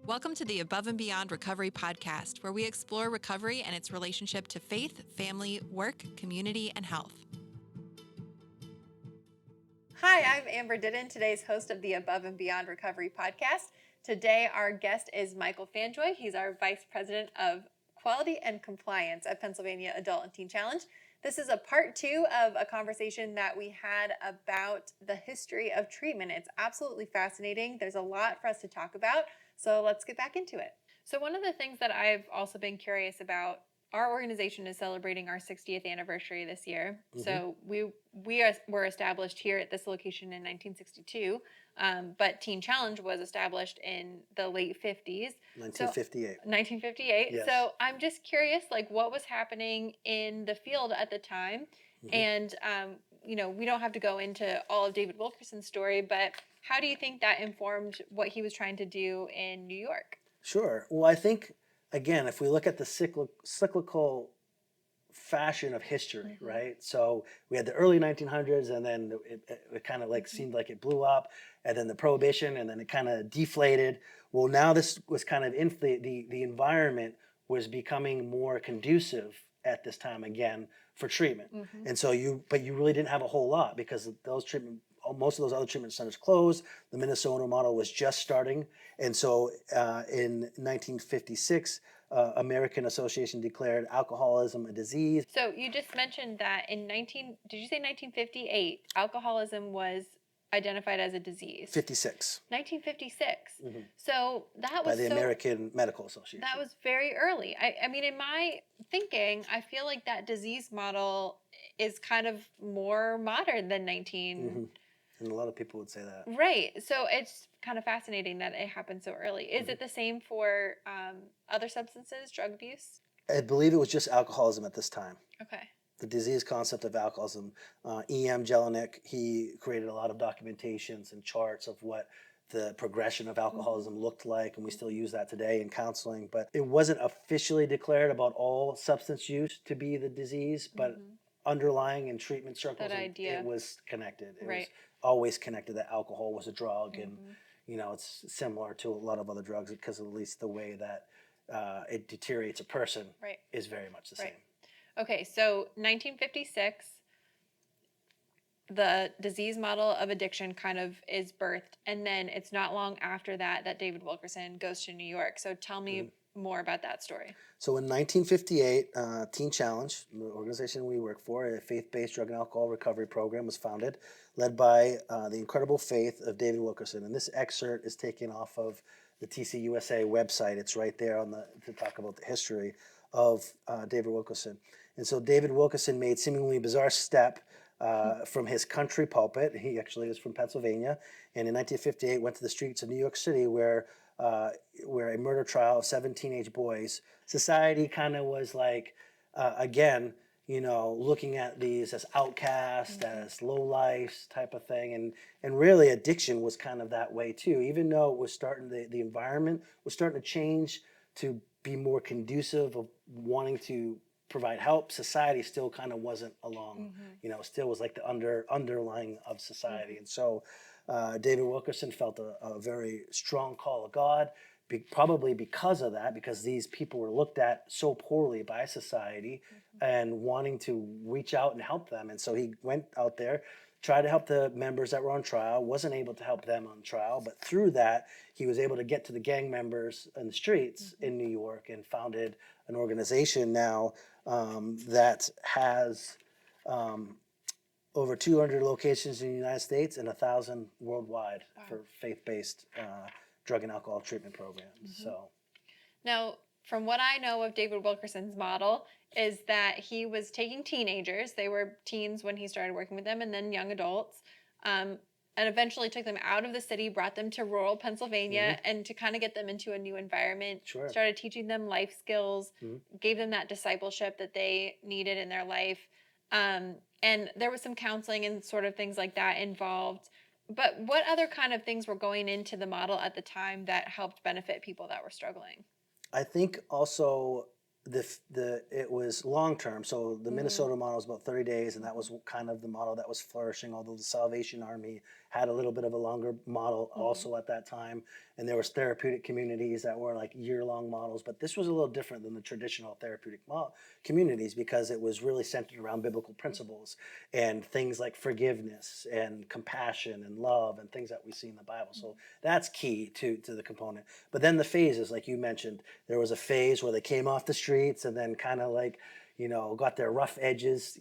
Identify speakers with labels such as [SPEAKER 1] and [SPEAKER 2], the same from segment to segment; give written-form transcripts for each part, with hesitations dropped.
[SPEAKER 1] Welcome to the Above and Beyond Recovery Podcast, where we explore recovery and its relationship to faith, family, work, community, and health.
[SPEAKER 2] Hi, I'm Amber Didden, today's host of the Above and Beyond Recovery Podcast. Today, our guest is Michael Fanjoy. He's our Vice President of Quality and Compliance at Pennsylvania Adult and Teen Challenge. This is a part 2 of a conversation that we had about the history of treatment. It's absolutely fascinating. There's a lot for us to talk about, so let's get back into it. So one of the things that I've also been curious about, our organization is celebrating our 60th anniversary this year. Mm-hmm. So we were established here at this location in 1962, but Teen Challenge was established in the late 50s.
[SPEAKER 3] 1958.
[SPEAKER 2] 1958.
[SPEAKER 3] Yes.
[SPEAKER 2] So I'm just curious, like, what was happening in the field at the time? Mm-hmm. And, we don't have to go into all of David Wilkerson's story, but how do you think that informed what he was trying to do in New York?
[SPEAKER 3] Sure. Well, I think, again, if we look at the cyclical fashion of history, mm-hmm. right? So we had the early 1900s, and then it kind of like mm-hmm. seemed like it blew up, and then the Prohibition, and then it kind of deflated. Well, now this was kind of the environment was becoming more conducive at this time again for treatment. Mm-hmm. And so you really didn't have a whole lot because most of those other treatment centers closed. The Minnesota model was just starting. And so in 1956, American Association declared alcoholism a disease.
[SPEAKER 2] So you just mentioned that did you say 1958, alcoholism was identified as a disease?
[SPEAKER 3] 56.
[SPEAKER 2] 1956. Mm-hmm. So that was
[SPEAKER 3] by the American Medical Association.
[SPEAKER 2] That was very early. I mean, in my thinking, I feel like that disease model is kind of more modern than 19... Mm-hmm.
[SPEAKER 3] And a lot of people would say that.
[SPEAKER 2] Right. So it's kind of fascinating that it happened so early. Is it the same for other substances, drug abuse?
[SPEAKER 3] I believe it was just alcoholism at this time.
[SPEAKER 2] Okay.
[SPEAKER 3] The disease concept of alcoholism. E.M. Jelinek, he created a lot of documentations and charts of what the progression of alcoholism looked like, and we still use that today in counseling. But it wasn't officially declared about all substance use to be the disease, but underlying in treatment circles, it was connected. It was always connected that alcohol was a drug, and it's similar to a lot of other drugs because at least the way that it deteriorates a person is very much the same.
[SPEAKER 2] Okay, so 1956, the disease model of addiction kind of is birthed, and then it's not long after that David Wilkerson goes to New York. So tell me more about that story.
[SPEAKER 3] So in 1958, Teen Challenge, the organization we work for, a faith-based drug and alcohol recovery program, was founded, led by the incredible faith of David Wilkerson. And this excerpt is taken off of the TCUSA website. It's right there to talk about the history of David Wilkerson. And so David Wilkerson made seemingly bizarre step from his country pulpit. He actually is from Pennsylvania. And in 1958 went to the streets of New York City where a murder trial of 7 teenage boys. Society kind of was like, again, looking at these as outcasts, as lowlifes type of thing. And really addiction was kind of that way too. Even though it was starting, the environment was starting to change to be more conducive of wanting to provide help, society still kind of wasn't along, still was like the underlying of society. And so David Wilkerson felt a very strong call of God, probably because of that, because these people were looked at so poorly by society and wanting to reach out and help them. And so he went out there, tried to help the members that were on trial, wasn't able to help them on trial, but through that, he was able to get to the gang members in the streets in New York and founded an organization now that has over 200 locations in the United States and 1,000 worldwide for faith-based drug and alcohol treatment programs. So,
[SPEAKER 2] now, from what I know of David Wilkerson's model, is that he was taking teenagers. They were teens when he started working with them, and then young adults, and eventually took them out of the city, brought them to rural Pennsylvania, and to kind of get them into a new environment, started teaching them life skills, gave them that discipleship that they needed in their life. And there was some counseling and sort of things like that involved. But what other kind of things were going into the model at the time that helped benefit people that were struggling?
[SPEAKER 3] I think also it was long term. So the Minnesota model was about 30 days, and that was kind of the model that was flourishing. Although the Salvation Army had a little bit of a longer model also at that time, and there was therapeutic communities that were like year-long models. But this was a little different than the traditional therapeutic communities because it was really centered around biblical principles and things like forgiveness and compassion and love and things that we see in the Bible. So that's key to the component. But then the phases, like you mentioned, there was a phase where they came off the streets and then kind of like, got their rough edges,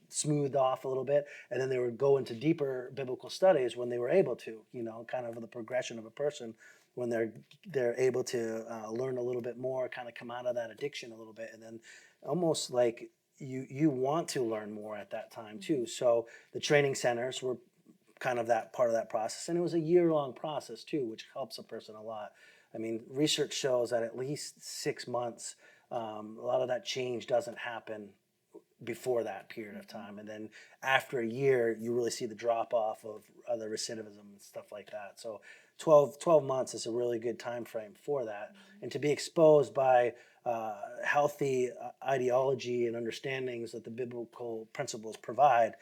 [SPEAKER 3] smoothed off a little bit. And then they would go into deeper biblical studies when they were able to, kind of the progression of a person when they're able to learn a little bit more, kind of come out of that addiction a little bit. And then almost like you want to learn more at that time too. So the training centers were kind of that part of that process. And it was a year-long process too, which helps a person a lot. I mean, research shows that at least 6 months, a lot of that change doesn't happen before that period of time. And then after a year, you really see the drop off of other recidivism and stuff like that. So 12 months is a really good time frame for that. And to be exposed by healthy ideology and understandings that the biblical principles provide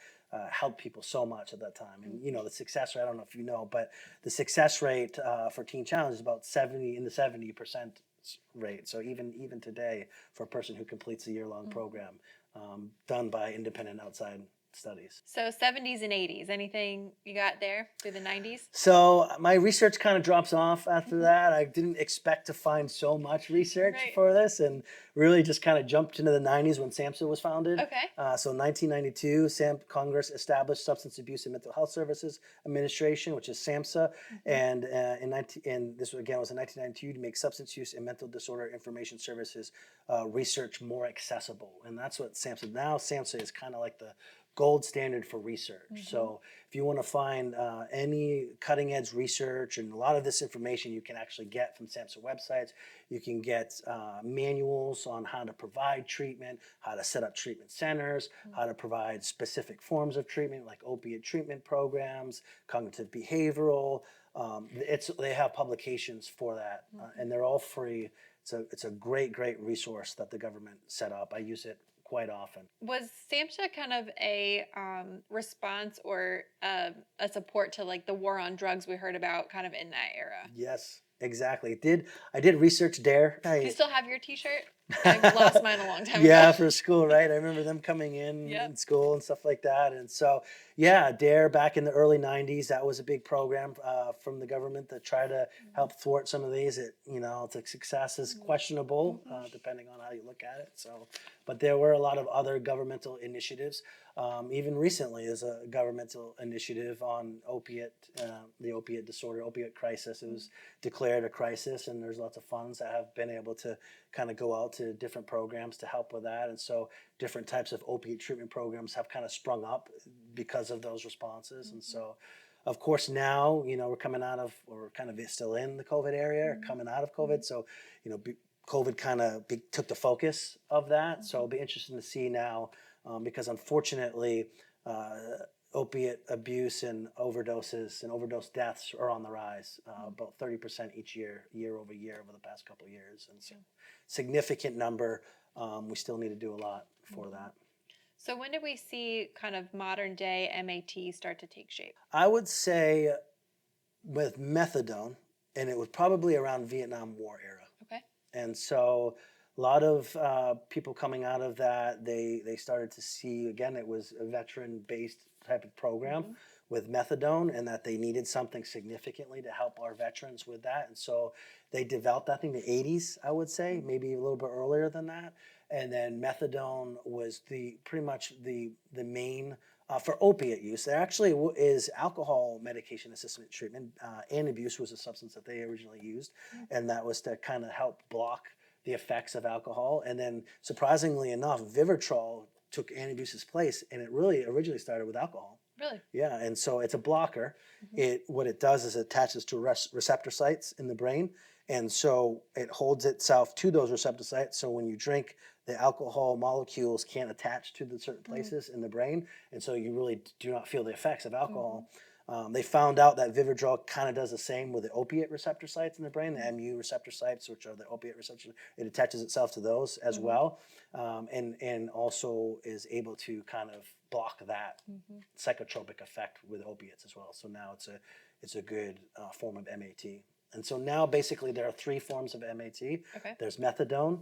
[SPEAKER 3] helped people so much at that time. And the success rate, I don't know if you know, but the success rate for Teen Challenge is about 70% rate. So even today, for a person who completes a year-long program, done by independent outside studies.
[SPEAKER 2] So 70s and 80s, anything you got there through the 90s?
[SPEAKER 3] So my research kind of drops off after that. I didn't expect to find so much research for this, and really just kind of jumped into the 90s when SAMHSA was founded.
[SPEAKER 2] Okay.
[SPEAKER 3] So in 1992, Congress established Substance Abuse and Mental Health Services Administration, which is SAMHSA, and this again was in 1992 to make substance use and mental disorder information services research more accessible, and that's what SAMHSA now. SAMHSA is kind of like the gold standard for research. So if you want to find any cutting edge research, and a lot of this information you can actually get from SAMHSA websites. You can get manuals on how to provide treatment, how to set up treatment centers, how to provide specific forms of treatment like opiate treatment programs, cognitive behavioral. They have publications for that, and they're all free. It's a great resource that the government set up. I use it quite often.
[SPEAKER 2] Was SAMHSA kind of a response or a support to like the war on drugs we heard about kind of in that era?
[SPEAKER 3] Yes, exactly. I did research DARE.
[SPEAKER 2] Do you still have your t-shirt? I lost mine a long time ago.
[SPEAKER 3] Yeah, for school, right? I remember them coming in school and stuff like that. And so, yeah, DARE back in the early 90s, that was a big program from the government to try to help thwart some of these. The success is questionable depending on how you look at it. So, but there were a lot of other governmental initiatives. Even recently, there's a governmental initiative on the opiate disorder, opiate crisis. It was declared a crisis, and there's lots of funds that have been able to kind of go out to different programs to help with that. And so different types of opiate treatment programs have kind of sprung up because of those responses. And so, of course, now, we're coming out of, or kind of still in the COVID area, or coming out of COVID. So, COVID kind of took the focus of that. So it'll be interesting to see now, because unfortunately, opiate abuse and overdoses and overdose deaths are on the rise, about 30% each year over year over the past couple of years. And so significant number. We still need to do a lot for that.
[SPEAKER 2] So when did we see kind of modern day MAT start to take shape?
[SPEAKER 3] I would say with methadone, and it was probably around Vietnam War era.
[SPEAKER 2] Okay.
[SPEAKER 3] And so a lot of people coming out of that, they started to see, again, it was a veteran-based type of program with methadone, and that they needed something significantly to help our veterans with that. And so they developed, I think, the 80s, I would say, maybe a little bit earlier than that. And then methadone was pretty much the main for opiate use. There actually is alcohol medication assisted treatment. Antabuse was a substance that they originally used, and that was to kind of help block the effects of alcohol. And then, surprisingly enough, Vivitrol took Antabuse's place, and it really originally started with alcohol.
[SPEAKER 2] Really?
[SPEAKER 3] Yeah, and so it's a blocker. What it does is it attaches to receptor sites in the brain, and so it holds itself to those receptor sites. So when you drink, the alcohol molecules can't attach to the certain places in the brain, and so you really do not feel the effects of alcohol. They found out that Vivitrol kind of does the same with the opiate receptor sites in the brain, the MU receptor sites, which are the opiate receptors. It attaches itself to those as well, and also is able to kind of block that psychotropic effect with opiates as well. So now it's a good form of MAT. And so now basically there are 3 forms of MAT.
[SPEAKER 2] Okay.
[SPEAKER 3] There's methadone,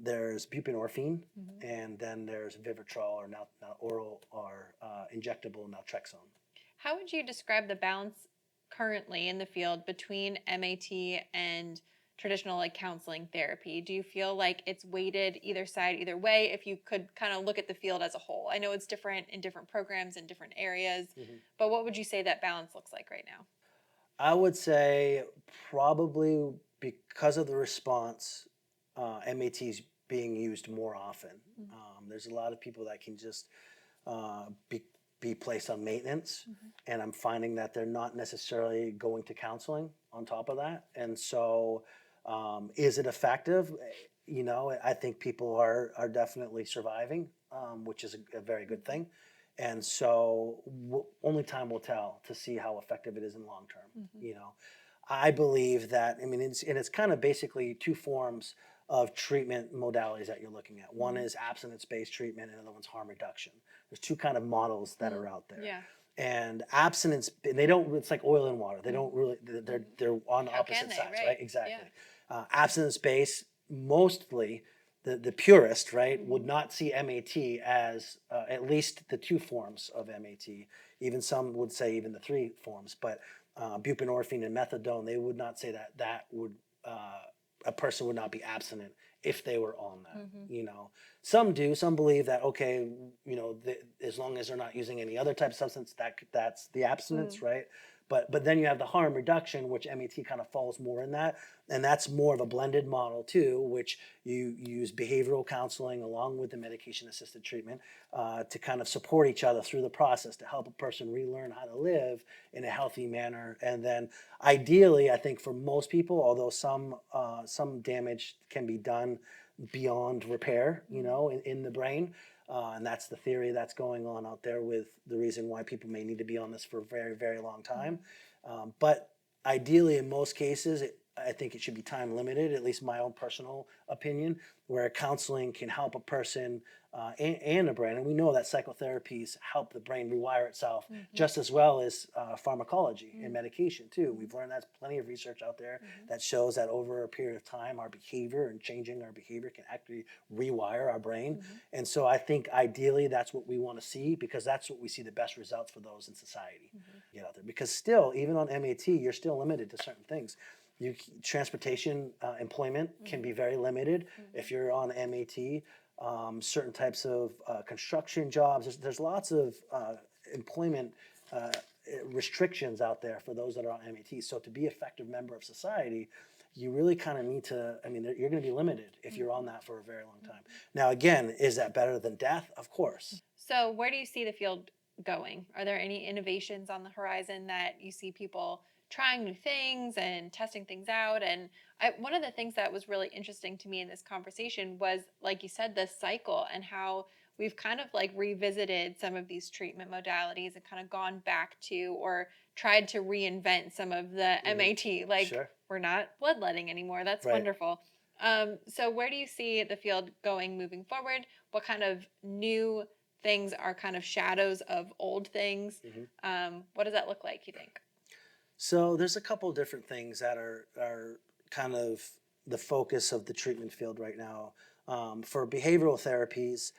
[SPEAKER 3] there's buprenorphine, and then there's Vivitrol, or now oral or injectable naltrexone.
[SPEAKER 2] How would you describe the balance currently in the field between MAT and traditional like counseling therapy? Do you feel like it's weighted either side, either way, if you could kind of look at the field as a whole? I know it's different in different programs in different areas, but what would you say that balance looks like right now?
[SPEAKER 3] I would say probably because of the response, MAT is being used more often. There's a lot of people that can just be placed on maintenance, and I'm finding that they're not necessarily going to counseling on top of that. And so, is it effective? You know, I think people are definitely surviving, which is a very good thing. And so only time will tell to see how effective it is in long term. You know, I believe that, I mean, it's kind of basically 2 forms of treatment modalities that you're looking at. One is abstinence-based treatment, and the other one's harm reduction. There's 2 kind of models that are out there.
[SPEAKER 2] Yeah.
[SPEAKER 3] And abstinence, they don't, it's like oil and water. They don't really, they're on
[SPEAKER 2] How
[SPEAKER 3] opposite
[SPEAKER 2] can they,
[SPEAKER 3] sides,
[SPEAKER 2] right?
[SPEAKER 3] right? Exactly. Abstinence-based, mostly, the purist, right, would not see MAT as at least the 2 forms of MAT. Even some would say even the 3 forms. But buprenorphine and methadone, they would not say that would a person would not be abstinent if they were on that. You know, some do. Some believe that, okay, you know, as long as they're not using any other type of substance, that's the abstinence, right? But then you have the harm reduction, which MAT kind of falls more in that. And that's more of a blended model too, which you use behavioral counseling along with the medication-assisted treatment to kind of support each other through the process to help a person relearn how to live in a healthy manner. And then ideally, I think for most people, although some damage can be done beyond repair, you know, in the brain, and that's the theory that's going on out there with the reason why people may need to be on this for a very, very long time. But ideally, in most cases, I think it should be time limited, at least my own personal opinion, where counseling can help a person and the brain. And we know that psychotherapies help the brain rewire itself just as well as pharmacology and medication too. We've learned that's plenty of research out there that shows that over a period of time, our behavior and changing our behavior can actually rewire our brain. And so I think ideally that's what we want to see, because that's what we see the best results for those in society get out there. Because still, even on MAT, you're still limited to certain things. Transportation, employment can be very limited if you're on MAT. Certain types of construction jobs. There's lots of employment restrictions out there for those that are on MAT. So to be an effective member of society, you really kind of need to, I mean, you're going to be limited if you're on that for a very long time. Now, again, is that better than death? Of course.
[SPEAKER 2] So where do you see the field going? Are there any innovations on the horizon that you see people trying new things and testing things out? And one of the things that was really interesting to me in this conversation was, like you said, the cycle and how we've kind of like revisited some of these treatment modalities and kind of gone back to or tried to reinvent some of the MAT. Like we're not bloodletting anymore. That's wonderful. So where do you see the field going moving forward? What kind of new things are kind of shadows of old things? What does that look like, you think?
[SPEAKER 3] So there's a couple of different things that are kind of the focus of the treatment field right now. For behavioral therapies,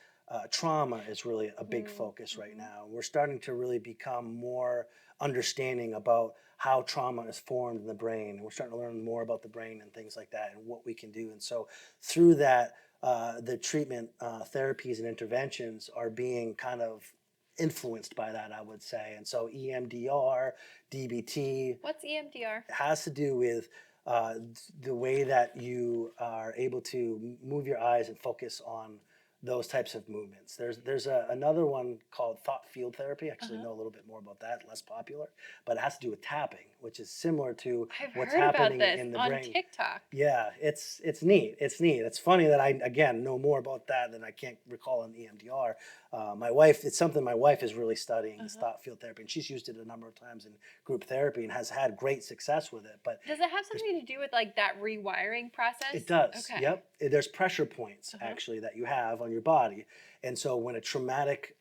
[SPEAKER 3] trauma is really a big focus right now. We're starting to really become more understanding about how trauma is formed in the brain. We're starting to learn more about the brain and things like that and what we can do. And so through that, the treatment therapies and interventions are being kind of influenced by that, I would say. And so EMDR, DBT.
[SPEAKER 2] What's EMDR?
[SPEAKER 3] Has to do with the way that you are able to move your eyes and focus on those types of movements. There's another one called thought field therapy. I actually know a little bit more about that, less popular, but it has to do with tapping, which is similar to what's happening in the brain.
[SPEAKER 2] On TikTok.
[SPEAKER 3] Yeah, it's neat. It's neat. It's funny that I, again, know more about that than I can't recall on EMDR. My wife, it's something my wife is really studying, is thought field therapy, and she's used it a number of times in group therapy and has had great success with it. But
[SPEAKER 2] Does it have something to do with like that rewiring process?
[SPEAKER 3] it does.
[SPEAKER 2] Okay.
[SPEAKER 3] Yep. There's pressure points actually that you have on your body. And so when a traumatic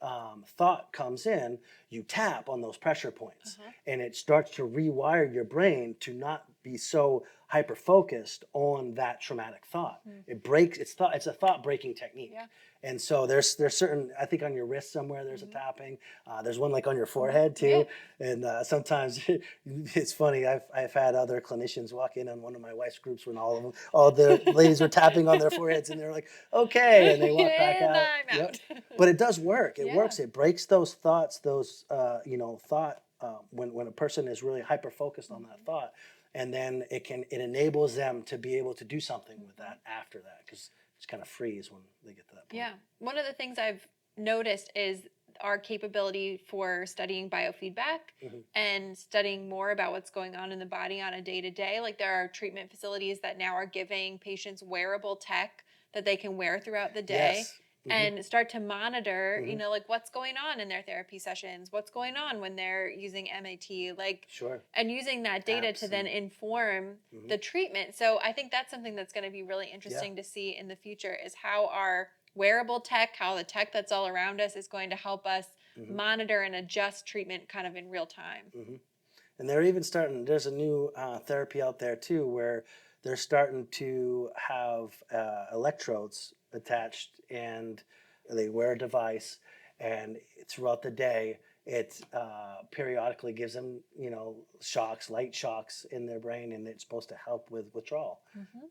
[SPEAKER 3] thought comes in, you tap on those pressure points and it starts to rewire your brain to not be so hyper focused on that traumatic thought. It breaks, it's a thought breaking technique.
[SPEAKER 2] Yeah.
[SPEAKER 3] And so there's certain, I think on your wrist somewhere there's a tapping. There's one like on your forehead too.
[SPEAKER 2] Yeah.
[SPEAKER 3] And sometimes it's funny. I've had other clinicians walk in on one of my wife's groups when all the ladies were tapping on their foreheads, and they're like, "Okay," and they walk back
[SPEAKER 2] And
[SPEAKER 3] out.
[SPEAKER 2] I'm out.
[SPEAKER 3] But it does work. It
[SPEAKER 2] Yeah.
[SPEAKER 3] works. It breaks those thoughts. Those thought when a person is really hyper focused on that thought, and then it enables them to be able to do something with that after that, because it's kind of freeze when they get to that point.
[SPEAKER 2] Yeah. One of the things I've noticed is our capability for studying biofeedback and studying more about what's going on in the body on a day-to-day. Like there are treatment facilities that now are giving patients wearable tech that they can wear throughout the day.
[SPEAKER 3] Yes.
[SPEAKER 2] And start to monitor, you know, like what's going on in their therapy sessions, what's going on when they're using MAT, like,
[SPEAKER 3] Sure.
[SPEAKER 2] and using that data to then inform the treatment. So I think that's something that's going to be really interesting to see in the future, is how our wearable tech, how the tech that's all around us is going to help us monitor and adjust treatment kind of in real time.
[SPEAKER 3] And they're even starting, there's a new therapy out there too, where they're starting to have electrodes attached, and they wear a device, and throughout the day, it periodically gives them, shocks, light shocks in their brain, and it's supposed to help with withdrawal.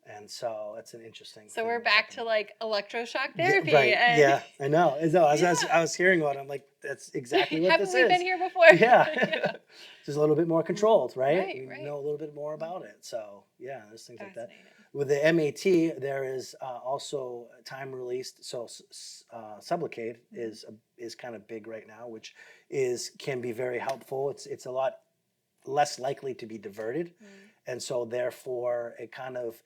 [SPEAKER 3] And so that's an interesting
[SPEAKER 2] So
[SPEAKER 3] thing
[SPEAKER 2] we're
[SPEAKER 3] that's
[SPEAKER 2] back to
[SPEAKER 3] happening.
[SPEAKER 2] like electroshock therapy.
[SPEAKER 3] Right.
[SPEAKER 2] And
[SPEAKER 3] Yeah, I know. I was hearing about it, I'm like, that's exactly what
[SPEAKER 2] haven't
[SPEAKER 3] this
[SPEAKER 2] we
[SPEAKER 3] is.
[SPEAKER 2] been here before?
[SPEAKER 3] Yeah. Just a little bit more controlled, right?
[SPEAKER 2] Right.
[SPEAKER 3] We know a little bit more about it. So yeah, there's things like that.
[SPEAKER 2] Fascinating.
[SPEAKER 3] With the MAT, there is also time released. So Sublocade is kind of big right now, which can be very helpful. It's a lot less likely to be diverted, and so therefore it kind of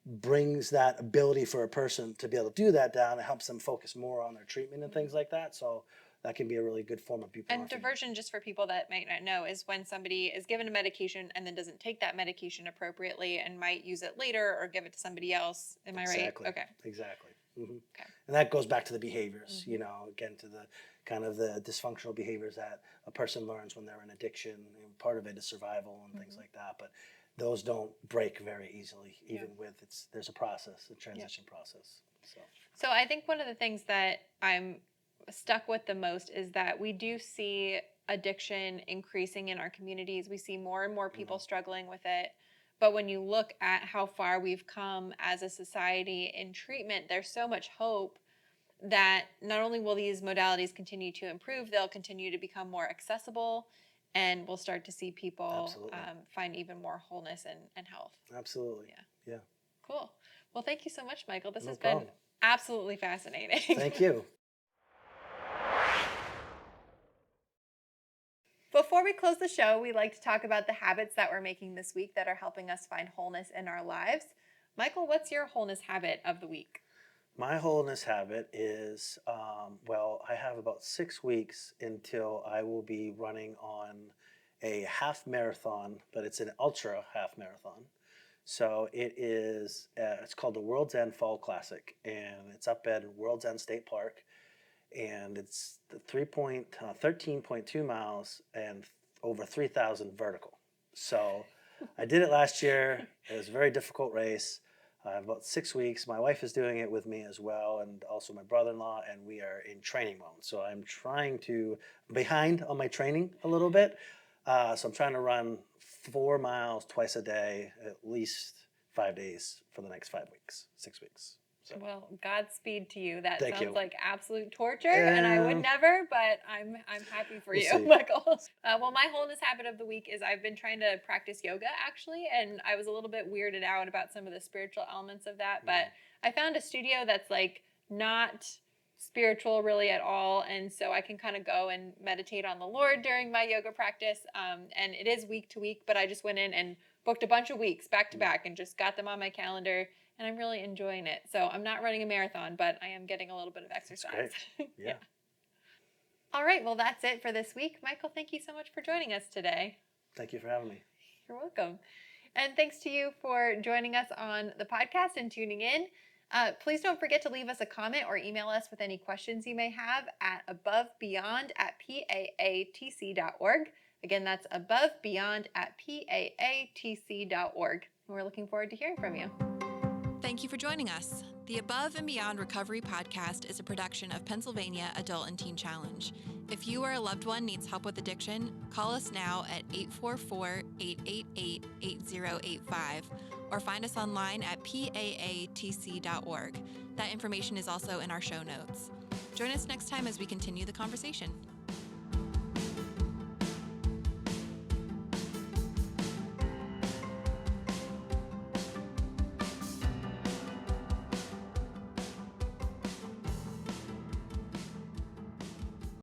[SPEAKER 3] brings that ability for a person to be able to do that down. It helps them focus more on their treatment and things like that. So that can be a really good form of buprenorphine.
[SPEAKER 2] And diversion, just for people that might not know, is when somebody is given a medication and then doesn't take that medication appropriately and might use it later or give it to somebody else. Am I right?
[SPEAKER 3] Exactly.
[SPEAKER 2] Okay.
[SPEAKER 3] Exactly.
[SPEAKER 2] Okay.
[SPEAKER 3] And that goes back to the behaviors, again, to the kind of the dysfunctional behaviors that a person learns when they're in addiction. And part of it is survival and things like that. But those don't break very easily, even with there's a process, a transition process.
[SPEAKER 2] So I think one of the things that I'm stuck with the most is that we do see addiction increasing in our communities. We see more and more people struggling with it. But when you look at how far we've come as a society in treatment, there's so much hope that not only will these modalities continue to improve, they'll continue to become more accessible, and we'll start to see people find even more wholeness and health.
[SPEAKER 3] Absolutely. Yeah.
[SPEAKER 2] Cool. Well, thank you so much, Michael. This has
[SPEAKER 3] problem.
[SPEAKER 2] been absolutely fascinating.
[SPEAKER 3] Thank you.
[SPEAKER 2] Before we close the show, we like to talk about the habits that we're making this week that are helping us find wholeness in our lives. Michael, what's your wholeness habit of the week?
[SPEAKER 3] My wholeness habit is, I have about 6 weeks until I will be running on a half marathon, but it's an ultra half marathon. So it's called the World's End Fall Classic, and it's up at World's End State Park. And it's 13.2 miles and over 3,000 vertical. So I did it last year. It was a very difficult race. About 6 weeks. My wife is doing it with me as well, and also my brother-in-law, and we are in training mode. So I'm behind on my training a little bit. So I'm trying to run 4 miles twice a day, at least 5 days for the next 6 weeks. So.
[SPEAKER 2] Well, Godspeed to you. That
[SPEAKER 3] Thank
[SPEAKER 2] sounds
[SPEAKER 3] you.
[SPEAKER 2] like absolute torture, and I would never, but I'm happy for
[SPEAKER 3] We'll
[SPEAKER 2] you,
[SPEAKER 3] see.
[SPEAKER 2] Michael. Well, my wholeness habit of the week is I've been trying to practice yoga, actually, and I was a little bit weirded out about some of the spiritual elements of that, but I found a studio that's like not spiritual really at all, and so I can kind of go and meditate on the Lord during my yoga practice, and it is week to week, but I just went in and booked a bunch of weeks back to back and just got them on my calendar, and I'm really enjoying it. So I'm not running a marathon, but I am getting a little bit of exercise.
[SPEAKER 3] Great. Yeah.
[SPEAKER 2] All right, well, that's it for this week. Michael, thank you so much for joining us today.
[SPEAKER 3] Thank you for having me.
[SPEAKER 2] You're welcome. And thanks to you for joining us on the podcast and tuning in. Please don't forget to leave us a comment or email us with any questions you may have at AboveBeyond@paatc.org. Again, that's AboveBeyond@paatc.org. We're looking forward to hearing from you.
[SPEAKER 1] Thank you for joining us. The Above and Beyond Recovery podcast is a production of Pennsylvania Adult and Teen Challenge. If you or a loved one needs help with addiction, call us now at 844-888-8085 or find us online at paatc.org. That information is also in our show notes. Join us next time as we continue the conversation.